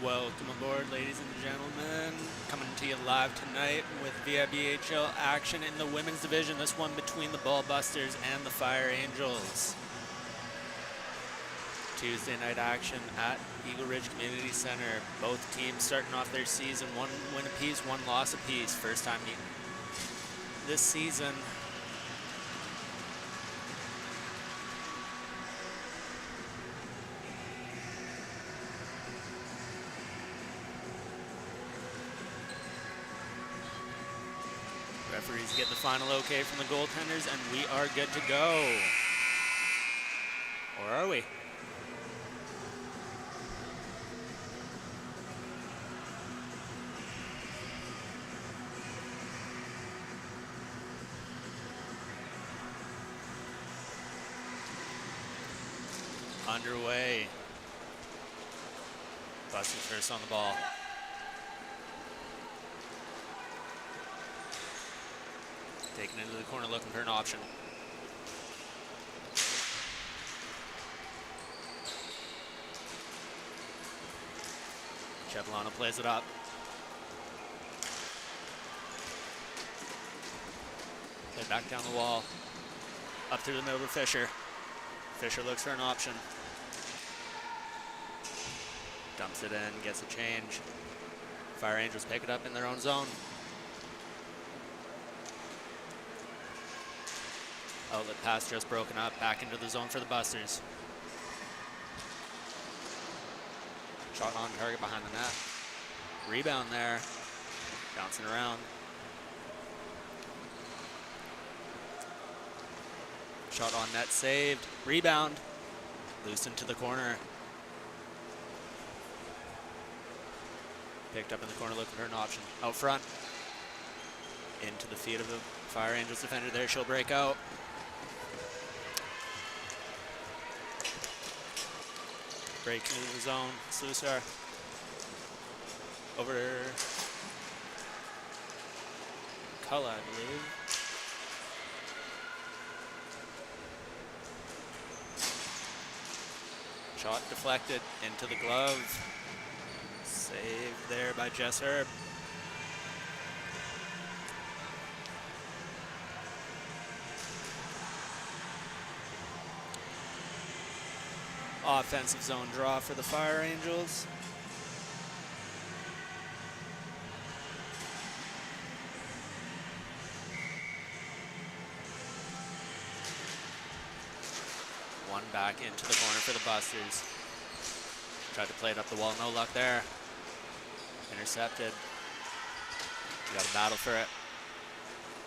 Welcome aboard, ladies and gentlemen. Coming to you live tonight with VIBHL action in the women's division. This one between the Ball Busters and the Fire Angels. Tuesday night action at Eagle Ridge Community Center. Both teams starting off their season one win apiece, one loss apiece. First time this season. Referees get the final okay from the goaltenders, and we are good to go. Or are we? Underway. Busters first on the ball. Taken into the corner, looking for an option. Chevelano plays it up. Head back down the wall. Up through the middle to Fisher. Fisher looks for an option. Dumps it in, gets a change. Fire Angels pick it up in their own zone. Outlet pass just broken up, back into the zone for the Busters. Shot on target behind the net. Rebound there, bouncing around. Shot on net saved, rebound, loose into the corner. Picked up in the corner, looking for an option. Out front, into the feet of the Fire Angels defender there, she'll break out. Break into the zone, Slusar. Over Culla, I believe. Shot deflected into the glove. Saved there by Jess Herb. Offensive zone draw for the Fire Angels. One back into the corner for the Busters. Tried to play it up the wall, no luck there. Intercepted. You got to battle for it.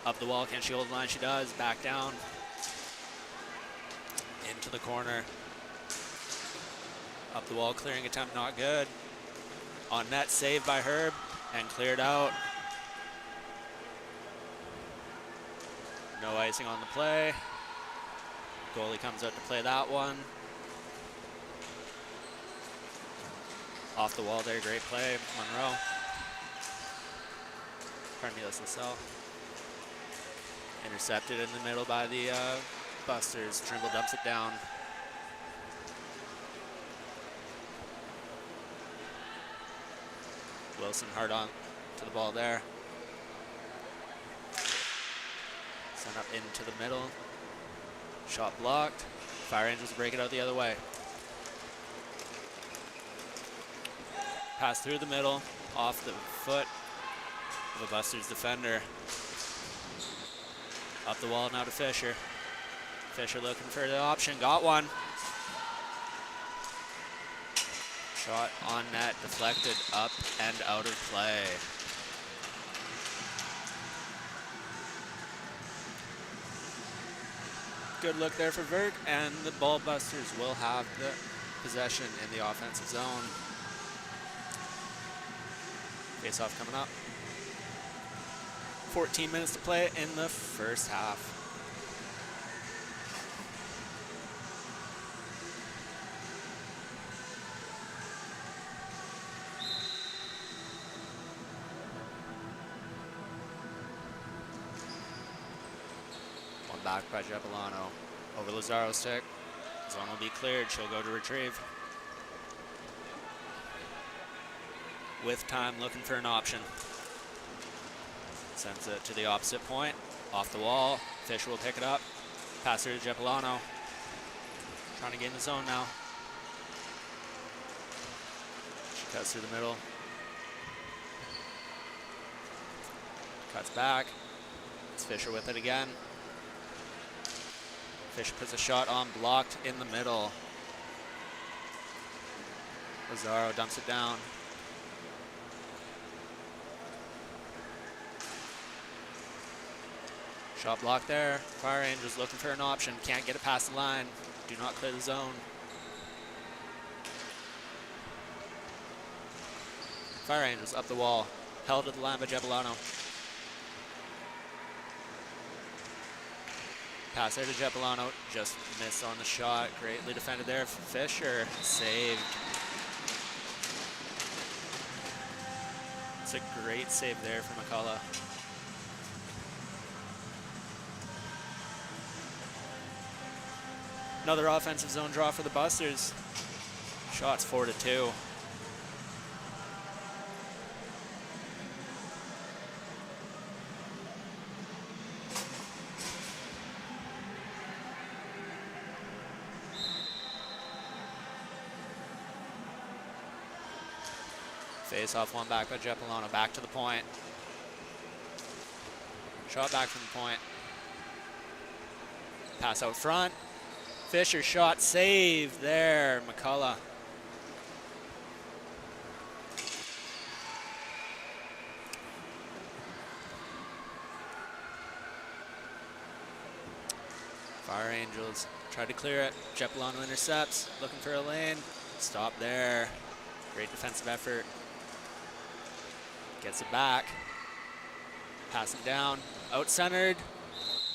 Up the wall, can she hold the line? She does. Back down. Into the corner. Up the wall, clearing attempt, not good. On net, saved by Herb and cleared out. No icing on the play. Goalie comes out to play that one. Off the wall there, great play, Monroe. Pardon me, let's sell. Intercepted in the middle by the Busters. Trimble dumps it down. Wilson hard on to the ball there. Sent up into the middle. Shot blocked. Fire Angels break it out the other way. Pass through the middle, off the foot of a Busters defender. Up the wall now to Fisher. Fisher looking for the option, got one. Shot on net, deflected up and out of play. Good look there for Vert, and the Ball Busters will have the possession in the offensive zone. Face-off coming up. 14 minutes to play in the first half. Back by Jeppolano. Over Lazzaro's stick. Zone will be cleared. She'll go to retrieve. with time, looking for an option. Sends it to the opposite point, off the wall. Fisher will pick it up. Pass her to Jeppolano. Trying to get in the zone now. She cuts through the middle. Cuts back. It's Fisher with it again. Fisher puts a shot on, blocked in the middle. Lazaro dumps it down. Shot blocked there. Fire Angels looking for an option. Can't get it past the line. Do not clear the zone. Fire Angels up the wall. Held at the line by Jeppolano. Pass there to Jeppolano. Just missed on the shot. Greatly defended there. Fisher saved. It's a great save there for McCullough. Another offensive zone draw for the Busters. Shots 4-2. Face off one back by Jeppolano. Back to the point. Shot back from the point. Pass out front. Fisher shot saved there. McCullough. Fire Angels tried to clear it. Jeppolano intercepts. Looking for a lane. Stop there. Great defensive effort. Gets it back. Passing down. Out-centered.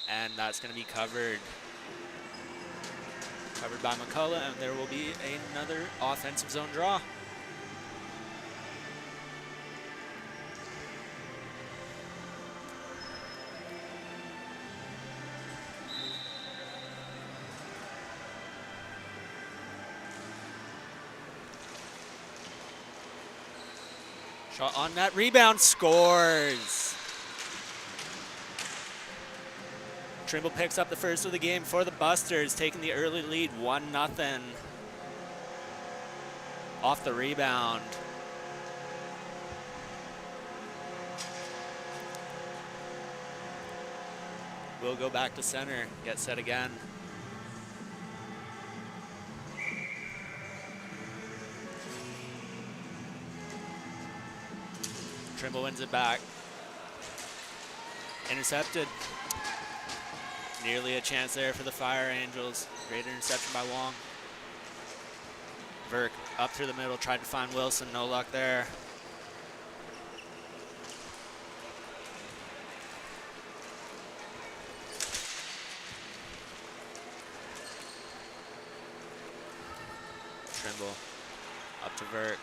And that's going to be covered. Covered by McCullough, and there will be another offensive zone draw. Shot on that rebound, scores. Trimble picks up the first of the game for the Busters, taking the early lead, 1-0. Off the rebound. We'll go back to center, get set again. Trimble wins it back. Intercepted. Nearly a chance there for the Fire Angels. Great interception by Wong. Verk up through the middle, tried to find Wilson, no luck there. Trimble up to Verk.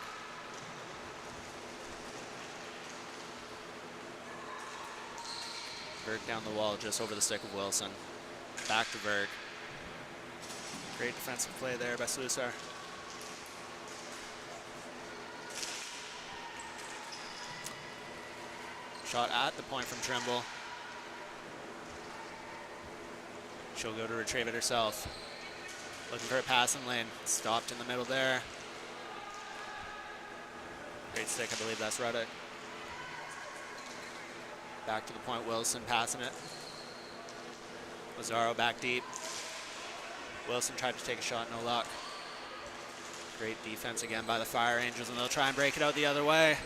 Verk down the wall, just over the stick of Wilson. Back to Verk. Great defensive play there by Slusar. Shot at the point from Trimble. She'll go to retrieve it herself. Looking for a passing lane. Stopped in the middle there. Great stick, I believe that's Ruddock. Back to the point, Wilson passing it. Lazaro back deep. Wilson tried to take a shot, no luck. Great defense again by the Fire Angels, and they'll try and break it out the other way.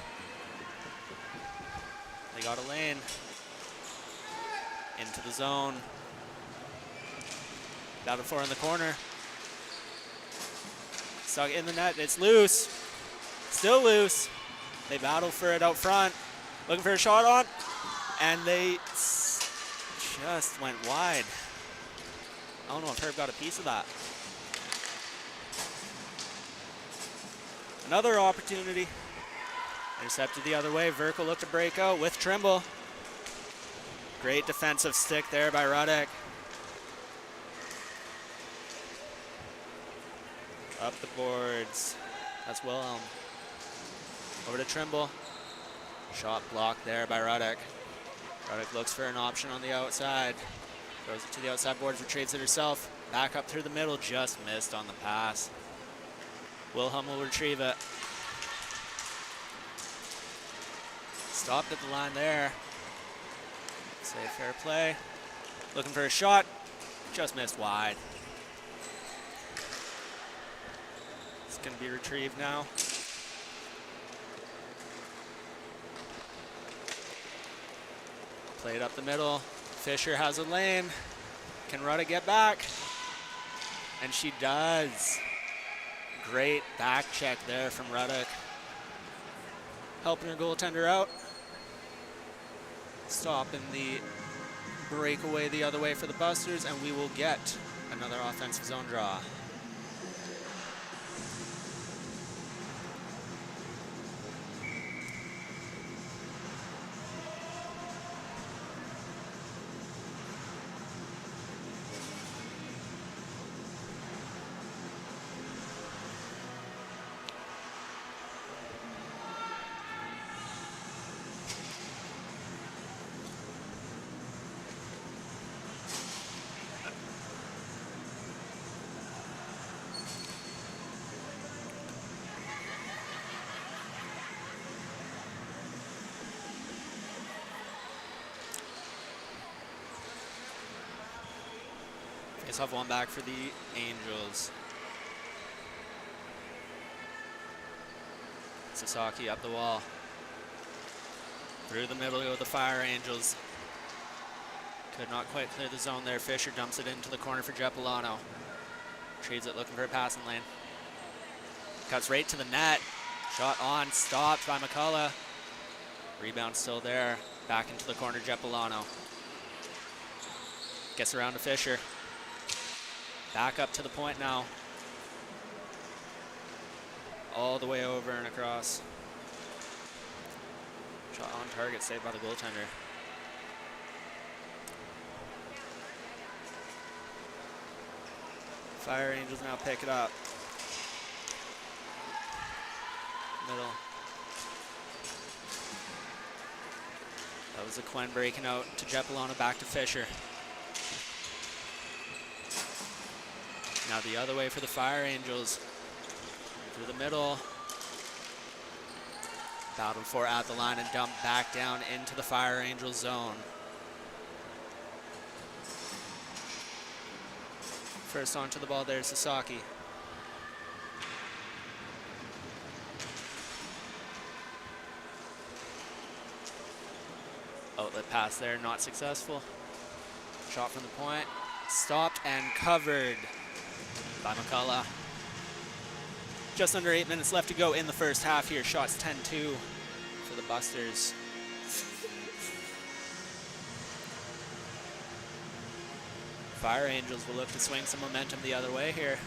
They got a lane. Into the zone. Battle for in the corner. Stuck in the net, it's loose. Still loose. They battle for it out front. Looking for a shot on. And they just went wide. I don't know if Herb got a piece of that. Another opportunity. Intercepted the other way. Verk will look to break out with Trimble. Great defensive stick there by Ruddock. Up the boards. That's Wilhelm. Over to Trimble. Shot blocked there by Ruddock. Ruddock looks for an option on the outside. Throws it to the outside boards, retrieves it herself. Back up through the middle, just missed on the pass. Wilhelm will retrieve it. Stopped at the line there. Say fair play. Looking for a shot, just missed wide. It's gonna be retrieved now. Played up the middle. Fisher has a lane. Can Ruddock get back? And she does. Great back check there from Ruddock. Helping her goaltender out. Stopping the breakaway the other way for the Busters, and we will get another offensive zone draw. Face-off one back for the Angels. Sasaki up the wall. Through the middle go the Fire Angels. Could not quite clear the zone there. Fisher dumps it into the corner for Jeppolano. Retrieves it looking for a passing lane. Cuts right to the net. Shot on, stopped by McCullough. Rebound still there. Back into the corner, Jeppolano. Gets around to Fisher. Back up to the point now. All the way over and across. Shot on target, saved by the goaltender. Fire Angels now pick it up. Middle. That was a Quinn breaking out to Jeppolano, back to Fisher. Now the other way for the Fire Angels. Through the middle. Battled for at the line and dumped back down into the Fire Angels zone. First onto the ball there, Sasaki. Outlet pass there, not successful. Shot from the point. Stopped and covered by McCullough. Just under 8 minutes left to go in the first half here. Shots 10-2 for the Busters. Fire Angels will look to swing some momentum the other way here.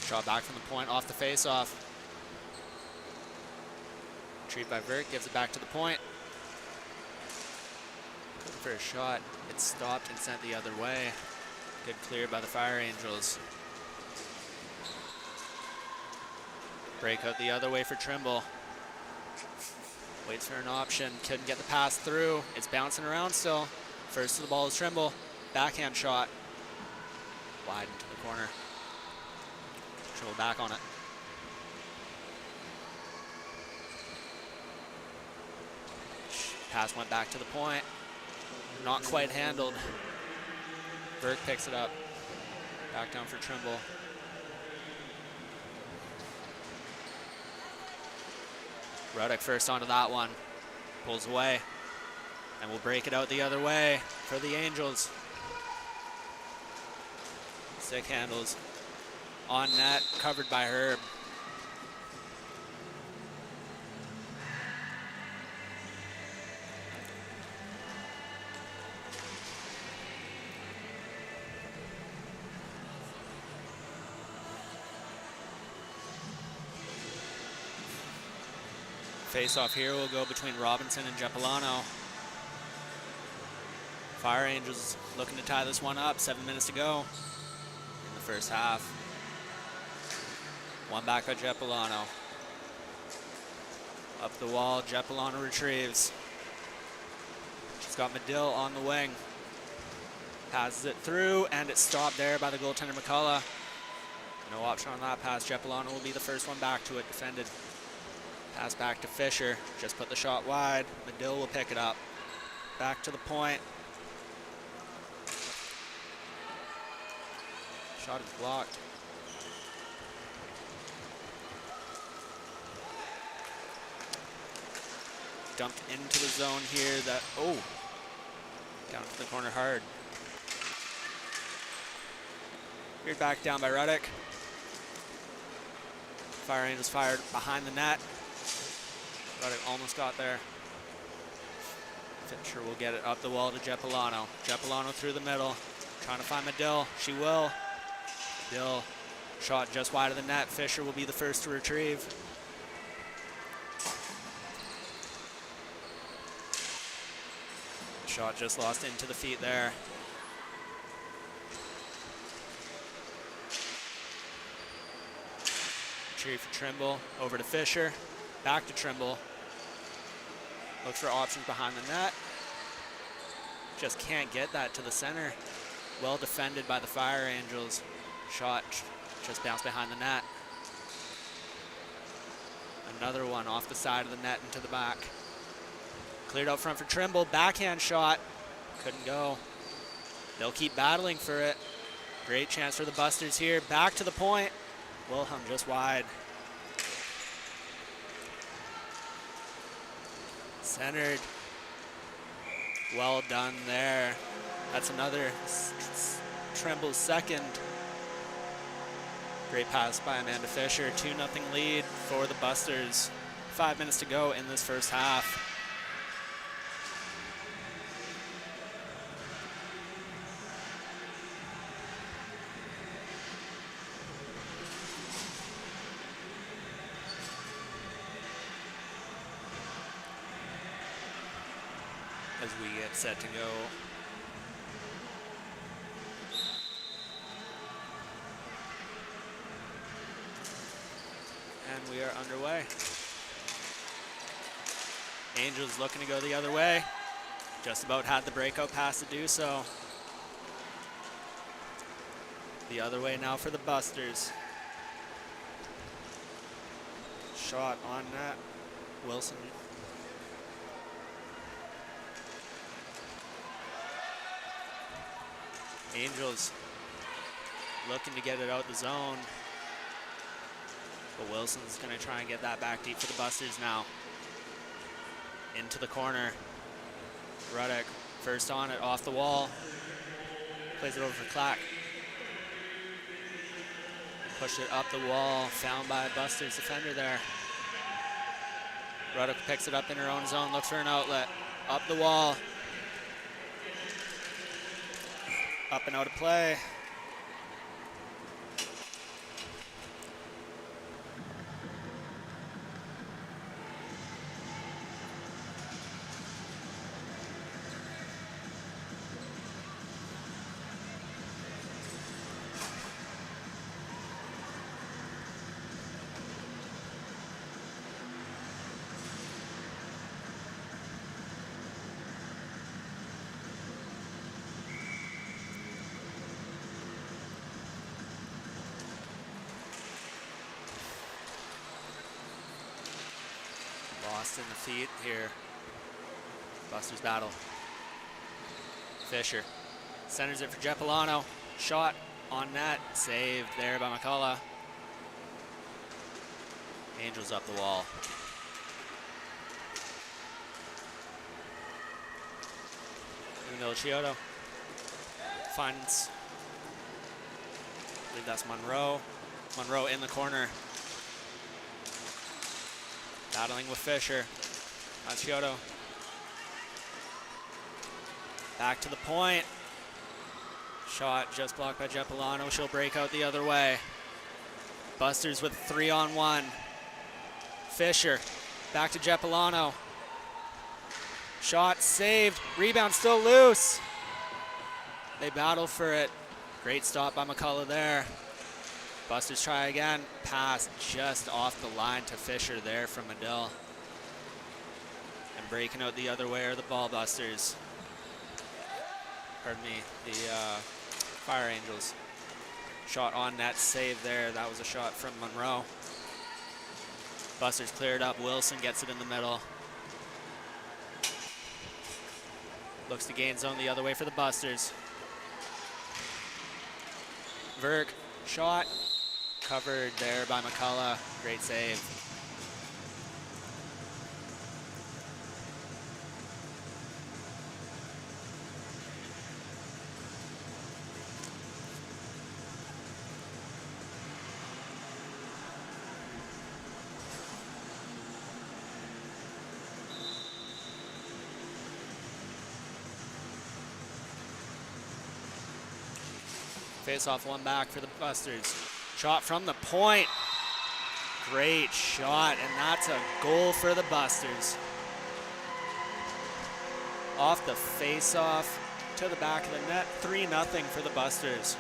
Shot back from the point off the face-off. Retrieved by Vert, gives it back to the point. Looking for a shot. It stopped and sent the other way. Good clear by the Fire Angels. Break out the other way for Trimble. Waits for an option, couldn't get the pass through. It's bouncing around still. First to the ball is Trimble. Backhand shot. Wide into the corner. Trimble back on it. Pass went back to the point. Not quite handled. Burke picks it up. Back down for Trimble. Ruddock first onto that one. Pulls away. And will break it out the other way for the Angels. Stick handles. On net, covered by Herb. Face-off here will go between Robinson and Jeppolano. Fire Angels looking to tie this one up. 7 minutes to go in the first half. One back by Jeppolano. Up the wall, Jeppolano retrieves. She's got Medill on the wing. Passes it through, and it's stopped there by the goaltender McCullough. No option on that pass. Jeppolano will be the first one back to it, defended. Pass back to Fisher. Just put the shot wide. Medill will pick it up. Back to the point. Shot is blocked. Dumped into the zone here. Down to the corner hard. Veered back down by Ruddick. Fire Angels fired behind the net. Ruddick almost got there. Fisher will get it up the wall to Jeppolano. Jeppolano through the middle, trying to find Medill. She will. Medill shot just wide of the net. Fisher will be the first to retrieve. Shot just lost into the feet there. Retrieve for Trimble, over to Fisher, back to Trimble. Looks for options behind the net. Just can't get that to the center. Well defended by the Fire Angels. Shot just bounced behind the net. Another one off the side of the net into the back. Cleared out front for Trimble, backhand shot. Couldn't go. They'll keep battling for it. Great chance for the Busters here. Back to the point. Wilhelm just wide. Centered. Well done there. That's another Trimble's second. Great pass by Amanda Fisher. 2-0 lead for the Busters. 5 minutes to go in this first half. As we get set to go. And we are underway. Angels looking to go the other way. Just about had the breakout pass to do so. The other way now for the Busters. Shot on net. Wilson. Angels looking to get it out the zone. But Wilson's going to try and get that back deep for the Busters now. Into the corner. Ruddick first on it, off the wall. Plays it over for Clack. Pushed it up the wall, found by a Busters defender there. Ruddick picks it up in her own zone, looks for an outlet. Up the wall. Up and out of play. Lost in the feet here. Busters battle. Fisher centers it for Jeppolano. Shot on net. Saved there by McCullough. Angels up the wall. In the middle, Chiodo finds, I believe that's Monroe. Monroe in the corner. Battling with Fisher. Chiodo. Back to the point. Shot just blocked by Jeppolano. She'll break out the other way. Busters with 3-on-1. Fisher Back to Jepilano. Shot saved. Rebound still loose. They battle for it. Great stop by McCullough there. Busters try again. Pass just off the line to Fisher there from Medill. And breaking out the other way are the Ball Busters. Pardon me, the Fire Angels. Shot on net, save there. That was a shot from Monroe. Busters cleared up. Wilson gets it in the middle. Looks to gain zone the other way for the Busters. Verk, shot, covered there by McCullough. Great save. Face off one back for the Busters. Shot from the point. Great shot, and that's a goal for the Busters. Off the face off to the back of the net. 3-0 for the Busters.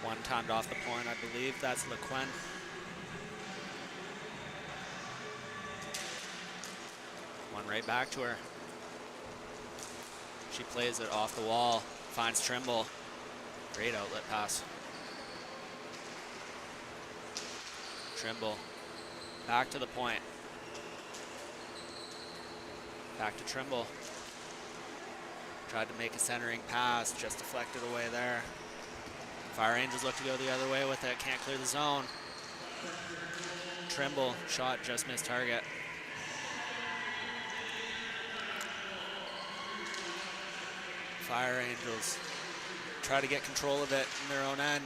One timed off the point, I believe. That's LeQuinn. One right back to her. She plays it off the wall, finds Trimble. Great outlet pass. Trimble, back to the point. Back to Trimble. Tried to make a centering pass, just deflected away there. Fire Angels look to go the other way with it, can't clear the zone. Trimble, shot just missed target. Fire Angels try to get control of it in their own end.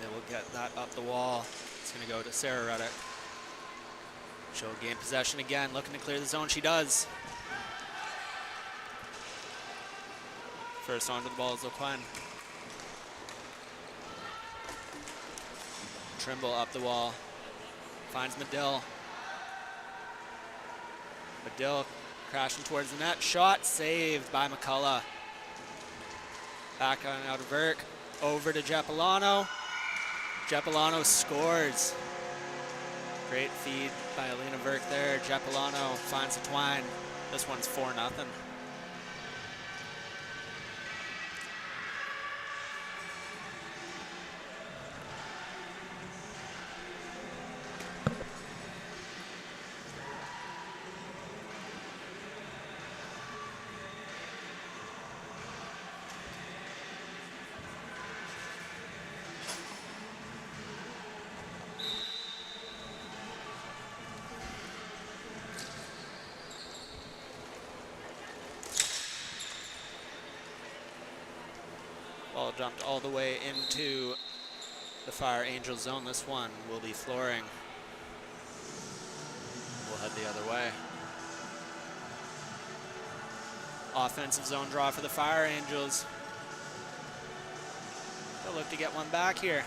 They will get that up the wall. It's going to go to Sarah Ruddick. She'll gain possession again, looking to clear the zone. She does. First onto the ball is LeQuinn. Trimble up the wall. Finds Medill. Medill crashing towards the net. Shot saved by McCullough. Back on out of Verk. Over to Jepilano. Jepilano scores. Great feed by Alina Verk there. Jepilano finds the twine. This one's 4-0. Ball jumped all the way into the Fire Angel zone. This one will be flooring. We'll head the other way. Offensive zone draw for the Fire Angels. They'll look to get one back here.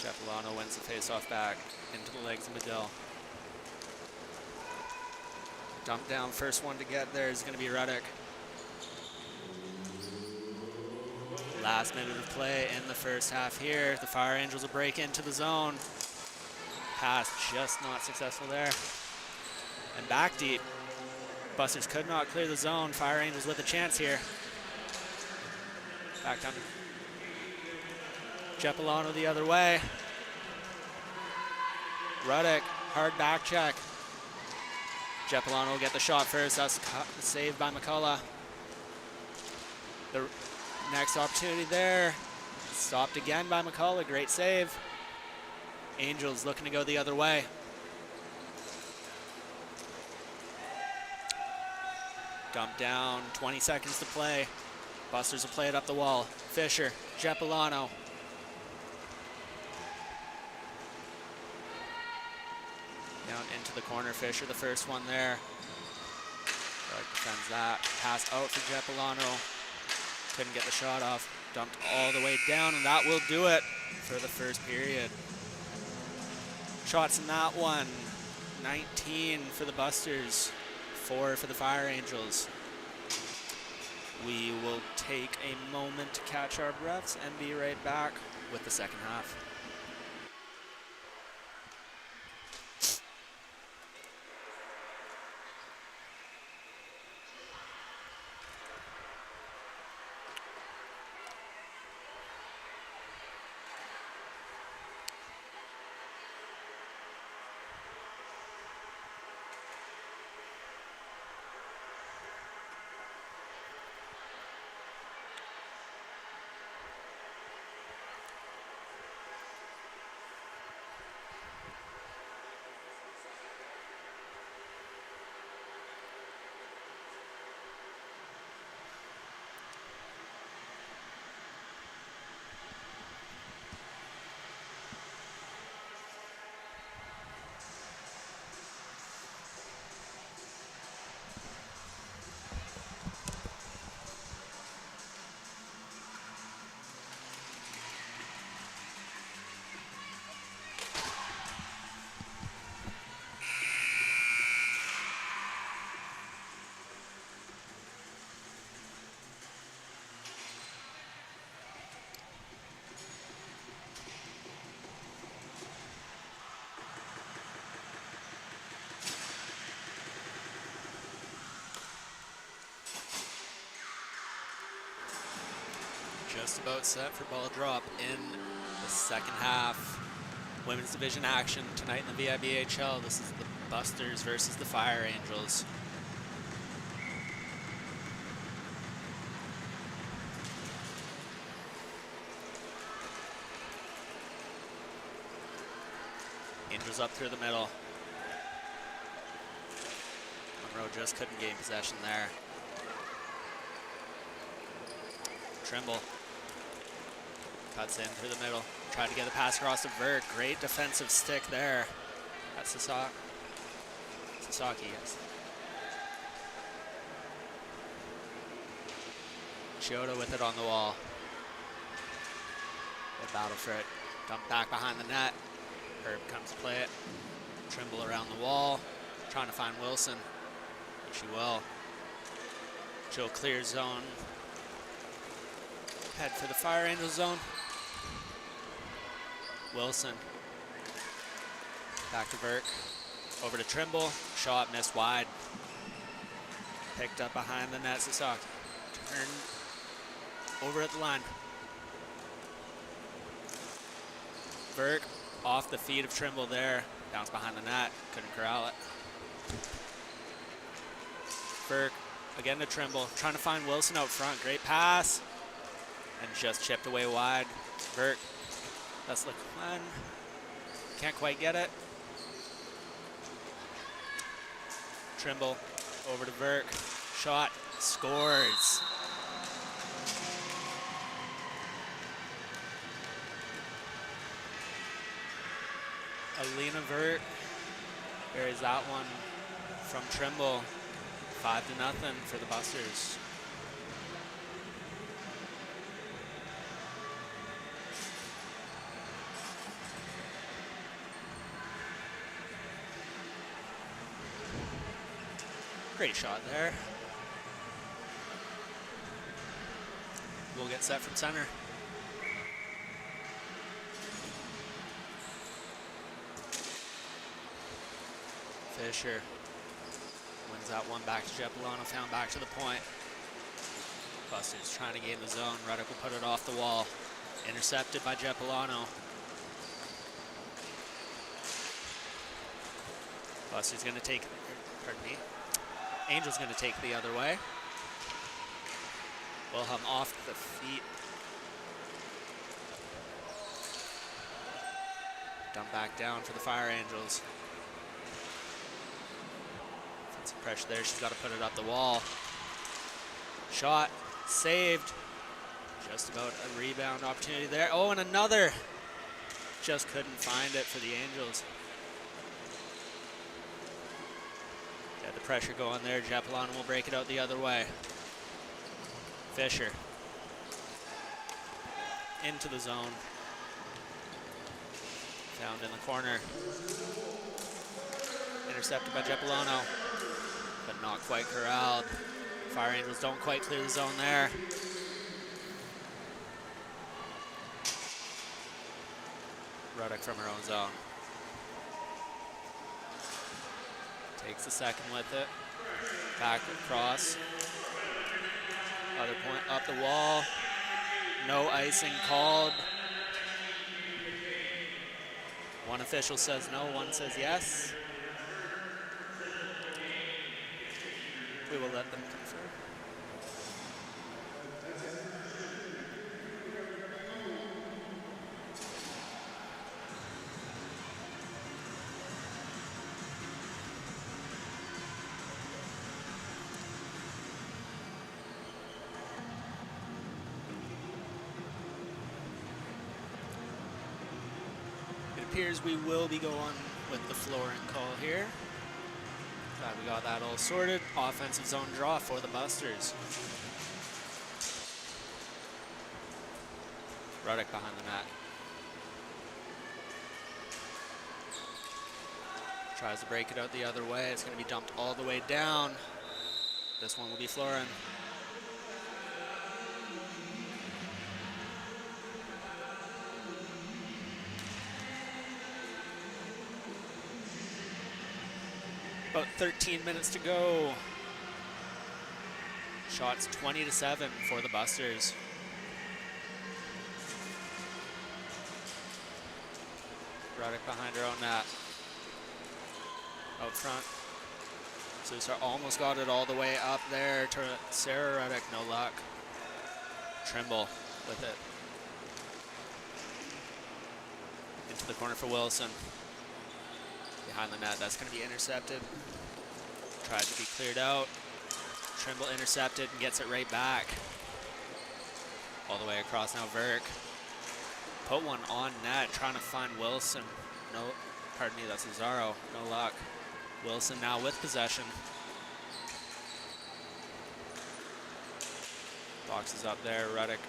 Jepilano wins the face-off back into the legs of Medill. Dump down, first one to get there is going to be Ruddick. Last minute of play in the first half here. The Fire Angels will break into the zone. Pass just not successful there. And back deep. Busters could not clear the zone. Fire Angels with a chance here. Back down to Jepilano the other way. Ruddick, hard back check. Jepilano will get the shot first. That's saved by McCullough. The next opportunity there. Stopped again by McCullough. Great save. Angels looking to go the other way. Dump down, 20 seconds to play. Busters will play it up the wall. Fisher, Jeppolano. Down into the corner, Fisher, the first one there. Defends that. Pass out for Jeppolano. Couldn't get the shot off. Dumped all the way down, and that will do it for the first period. Shots in that one. 19 for the Busters, 4 for the Fire Angels. We will take a moment to catch our breaths and be right back with the second half. Just about set for ball drop in the second half. Women's division action tonight in the VIBHL. This is the Busters versus the Fire Angels. Angels up through the middle. Monroe just couldn't gain possession there. Trimble cuts in through the middle. Tried to get the pass across to Vert. Great defensive stick there. That's Sasaki, yes. Chioda with it on the wall. They battle for it. Dump back behind the net. Herb comes to play it. Trimble around the wall. Trying to find Wilson. But she will. She'll clear zone. Head for the Fire Angel zone. Wilson. Back to Burke. Over to Trimble. Shot missed wide. Picked up behind the net, Sasaki. Turned over at the line. Burke off the feet of Trimble there. Bounce behind the net. Couldn't corral it. Burke again to Trimble. Trying to find Wilson out front. Great pass. And just chipped away wide. Burke. That's LeQuinn. Can't quite get it. Trimble over to Burke. Shot. Scores. Alina Vert buries that one from Trimble. 5-0 for the Busters. Great shot there. We'll get set from center. Fisher wins that one back to Jeppolano, found back to the point. Busters trying to gain the zone. Ruddock will put it off the wall. Intercepted by Jeppolano. Busters gonna take, pardon me. Angel's gonna take the other way. Wilhelm off the feet. Dump back down for the Fire Angels. Some pressure there, she's got to put it up the wall. Shot, saved. Just about a rebound opportunity there. Oh, and another. Just couldn't find it for the Angels. Had the pressure going there. Japolano will break it out the other way. Fisher. Into the zone. Found in the corner. Intercepted by Japolano, but not quite corralled. Fire Angels don't quite clear the zone there. Ruddock from her own zone. Takes a second with it. Back across. Other point up the wall. No icing called. One official says no, one says yes. We will let them confirm. It appears we will be going with the flooring call here. Glad we got that all sorted. Offensive zone draw for the Busters. Ruddock behind the net. Tries to break it out the other way. It's going to be dumped all the way down. This one will be flooring. About 13 minutes to go. Shots 20-7 for the Busters. Ruddock behind her own net. Out front. Susar almost got it all the way up there to Sarah Ruddock, no luck. Trimble with it. Into the corner for Wilson. Behind the net, that's going to be intercepted. Tried to be cleared out. Trimble intercepted and gets it right back. All the way across now, Verk. Put one on net, trying to find Wilson. No, pardon me, that's Lazaro. No luck. Wilson now with possession. Boxes up there, Ruddock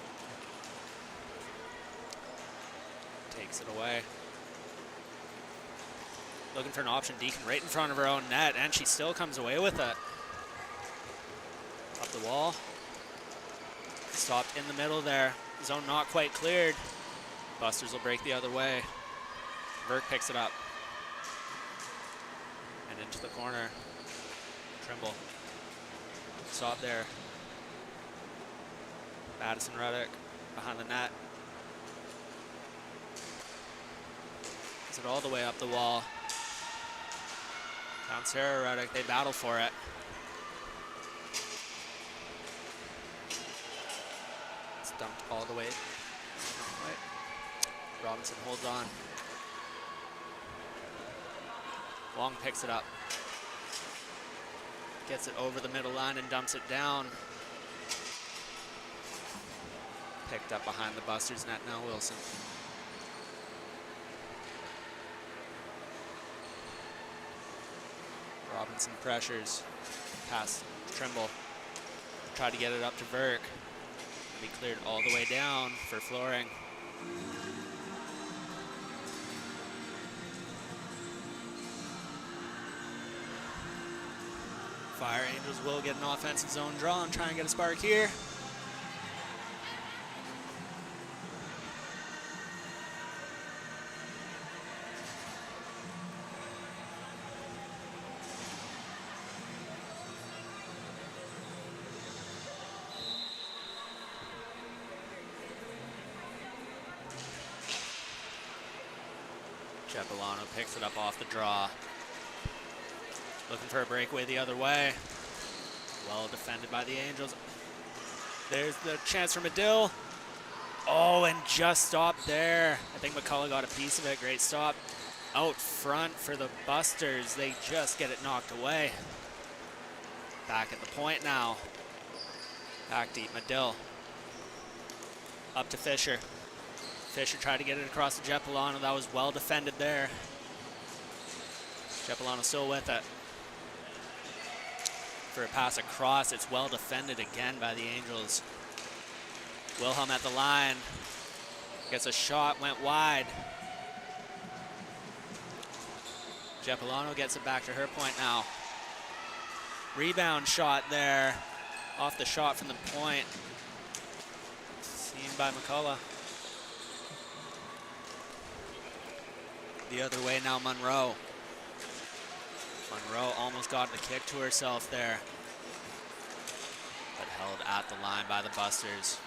takes it away. Looking for an option, Deacon right in front of her own net, and she still comes away with it. Up the wall. Stopped in the middle there. Zone not quite cleared. Busters will break the other way. Verk picks it up. And into the corner. Trimble. Stop there. Madison Ruddock behind the net. Is it all the way up the wall? Down Sarah Ruddock, they battle for it. It's dumped all the way. Robinson holds on. Long picks it up. Gets it over the middle line and dumps it down. Picked up behind the Busters net now, Wilson. Robinson pressures. Pass Trimble. Tried to get it up to Verk. Be cleared all the way down for flooring. Fire Angels will get an offensive zone draw and try and get a spark here. Japolano picks it up off the draw. Looking for a breakaway the other way. Well defended by the Angels. There's the chance for Medill. Oh, and just stopped there. I think McCullough got a piece of it. Great stop. Out front for the Busters. They just get it knocked away. Back at the point now. Back deep, Medill. Up to Fisher. Fisher tried to get it across to Jepolano. That was well defended there. Jepolano still with it. For a pass across, it's well defended again by the Angels. Wilhelm at the line. Gets a shot, went wide. Jepolano gets it back to her point now. Rebound shot there. Off the shot from the point. Seen by McCullough. The other way now, Monroe. Monroe almost got the kick to herself there, but held at the line by the Busters.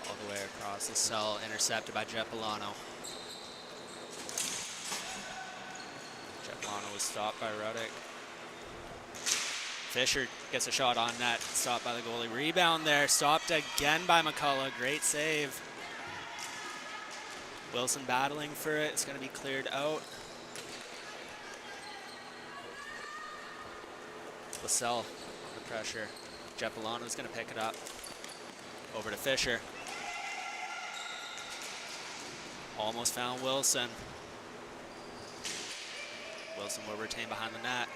All the way across the cell, intercepted by Jepolano. Jepolano was stopped by Ruddick. Fisher gets a shot on net, stopped by the goalie. Rebound there, stopped again by McCullough. Great save. Wilson battling for it. It's going to be cleared out. LaSalle under pressure. Jepolano's going to pick it up. Over to Fisher. Almost found Wilson. Wilson will retain behind the net.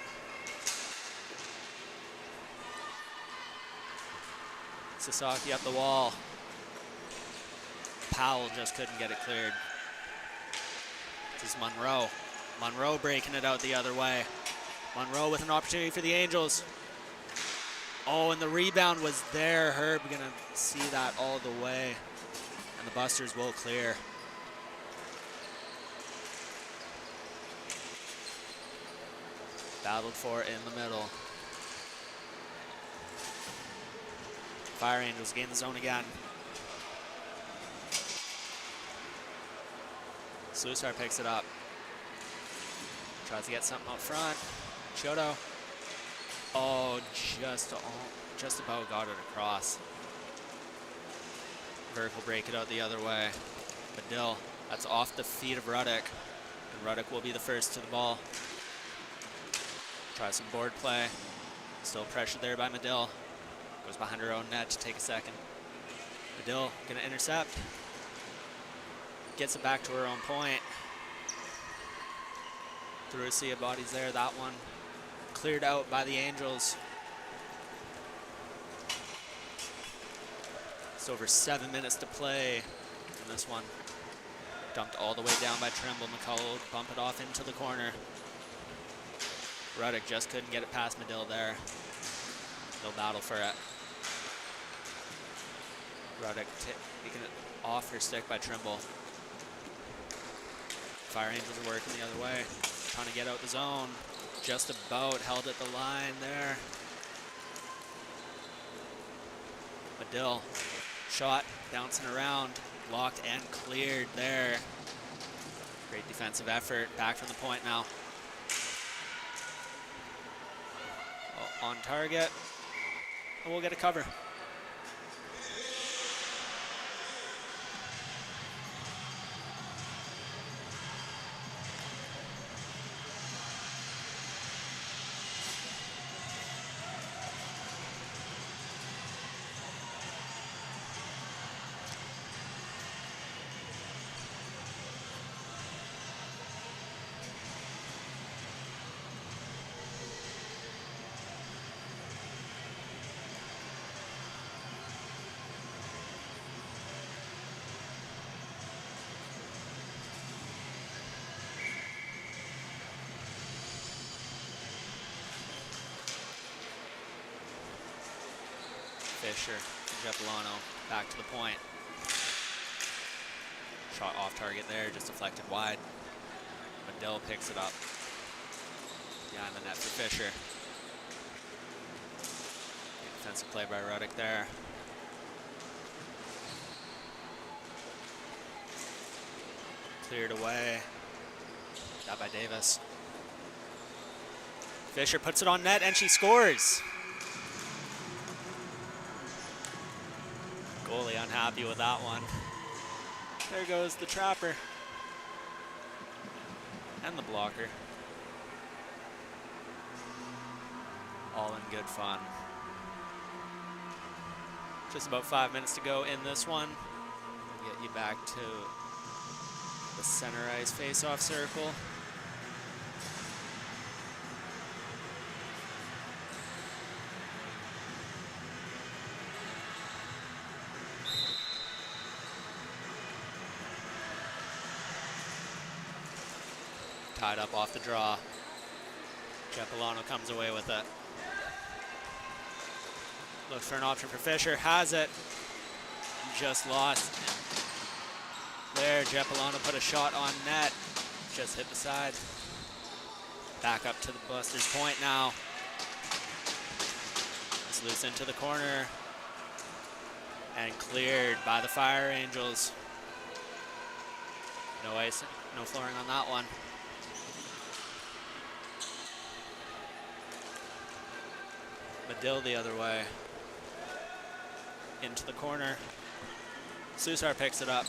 Sasaki up the wall. Powell just couldn't get it cleared. This is Monroe. Monroe breaking it out the other way. Monroe with an opportunity for the Angels. Oh, and the rebound was there. Herb gonna see that all the way. And the Busters will clear. Battled for it in the middle. Fire Angels gain the zone again. Slusar picks it up. Tries to get something up front. Chodo. Oh, just about got it across. Burke will break it out the other way. Medill, that's off the feet of Ruddick. And Ruddick will be the first to the ball. Try some board play. Still pressured there by Medill. Goes behind her own net to take a second. Medill gonna intercept. Gets it back to her own point. Through a sea of bodies there. That one cleared out by the Angels. It's over 7 minutes to play in this one. Dumped all the way down by Trimble. McCullough bump it off into the corner. Ruddick just couldn't get it past Medill there. They'll battle for it. Ruddick taking it off her stick by Trimble. Fire Angels are working the other way. Trying to get out the zone. Just about held at the line there. Medill, shot, bouncing around, blocked and cleared there. Great defensive effort, back from the point now. Oh, on target, and we'll get a cover. Fisher and Jepolano back to the point. Shot off target there, just deflected wide. Medill picks it up. Behind the net for Fisher. Defensive play by Ruddick there. Cleared away. Got by Davis. Fisher puts it on net and she scores. Goalie unhappy with that one. There goes the trapper. And the blocker. All in good fun. Just about 5 minutes to go in this one. We'll get you back to the center ice face-off circle. Tied up off the draw. Cepolano comes away with it. Looks for an option for Fisher, has it. Just lost. There, Cepolano put a shot on net. Just hit the side. Back up to the Busters' point now. It's loose into the corner. And cleared by the Fire Angels. No ice, no flooring on that one. Medill the other way. Into the corner. Susar picks it up.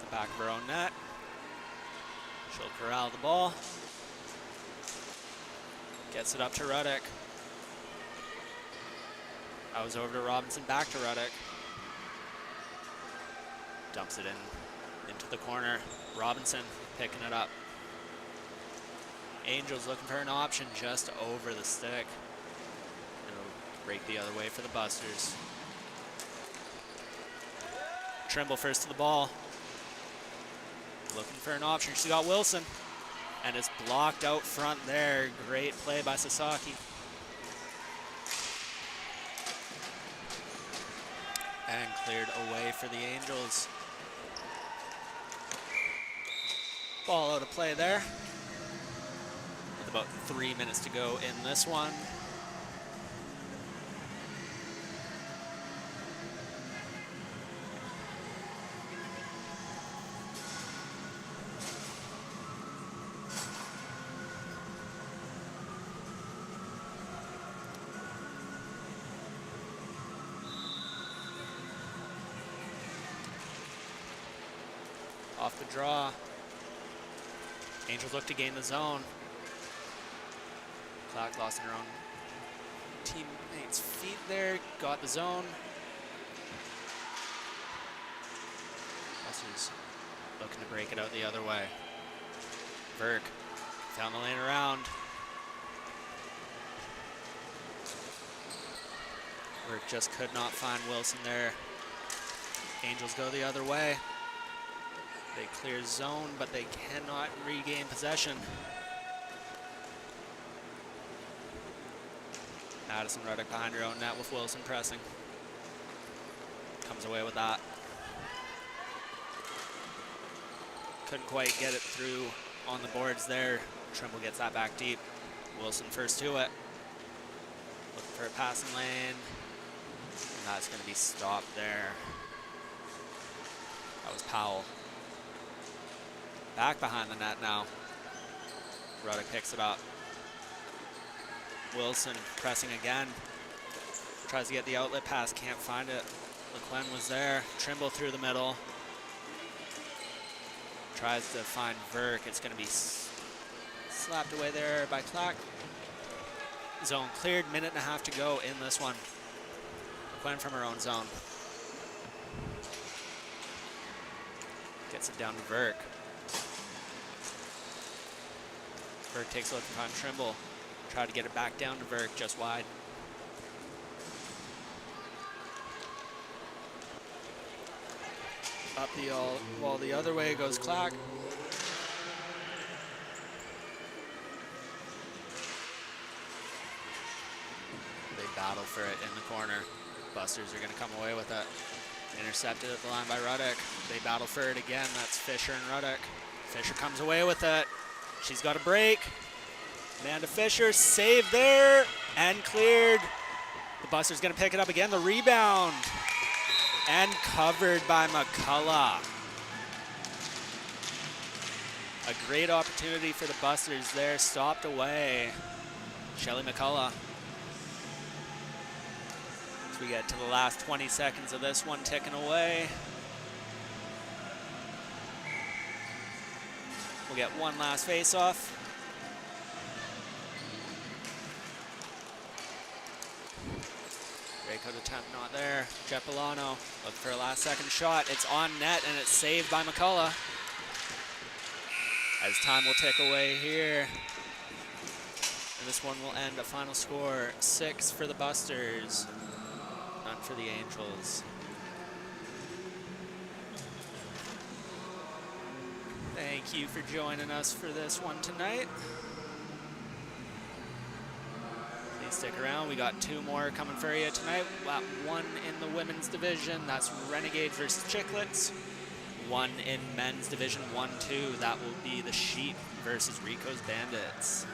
The back of her own net. She'll corral the ball. Gets it up to Ruddick. I was over to Robinson, back to Ruddick. Dumps it into the corner. Robinson picking it up. Angels looking for an option just over the stick. It'll break the other way for the Busters. Trimble first to the ball. Looking for an option. She's got Wilson. And it's blocked out front there. Great play by Sasaki. And cleared away for the Angels. Ball out of play there. With about 3 minutes to go in this one. Off the draw. Angels look to gain the zone. Clark lost in her own teammate's feet there. Got the zone. Busters looking to break it out the other way. Verk found the lane around. Verk just could not find Wilson there. Angels go the other way. They clear zone, but they cannot regain possession. Madison Ruddick behind her own net with Wilson pressing. Comes away with that. Couldn't quite get it through on the boards there. Trimble gets that back deep. Wilson first to it. Looking for a passing lane. And that's going to be stopped there. That was Powell. Back behind the net now. Ruddick picks it up. Wilson pressing again. Tries to get the outlet pass, can't find it. LeQuinn was there. Trimble through the middle. Tries to find Verk. It's going to be slapped away there by Clark. Zone cleared, minute and a half to go in this one. LeQuinn from her own zone. Gets it down to Verk. Verk takes a look behind Trimble. Try to get it back down to Verk, just wide. Up the wall the other way goes Clark. They battle for it in the corner. Busters are going to come away with it. Intercepted at the line by Ruddick. They battle for it again. That's Fisher and Ruddick. Fisher comes away with it. She's got a break. Amanda Fisher, save there, and cleared. The Busters gonna pick it up again, the rebound. And covered by McCullough. A great opportunity for the Busters there, stopped away. Shelly McCullough. As we get to the last 20 seconds of this one ticking away. We'll get one last face-off. Breakout attempt not there. Cepolano look for a last second shot. It's on net and it's saved by McCullough. As time will tick away here. And this one will end a final score 6 for the Busters, none for the Angels. Thank you for joining us for this one tonight. Please stick around. We got 2 more coming for you tonight. We got 1 in the women's division. That's Renegades versus Chicklets. 1 in men's division 1-2. That will be the Sheep versus Rico's Bandits.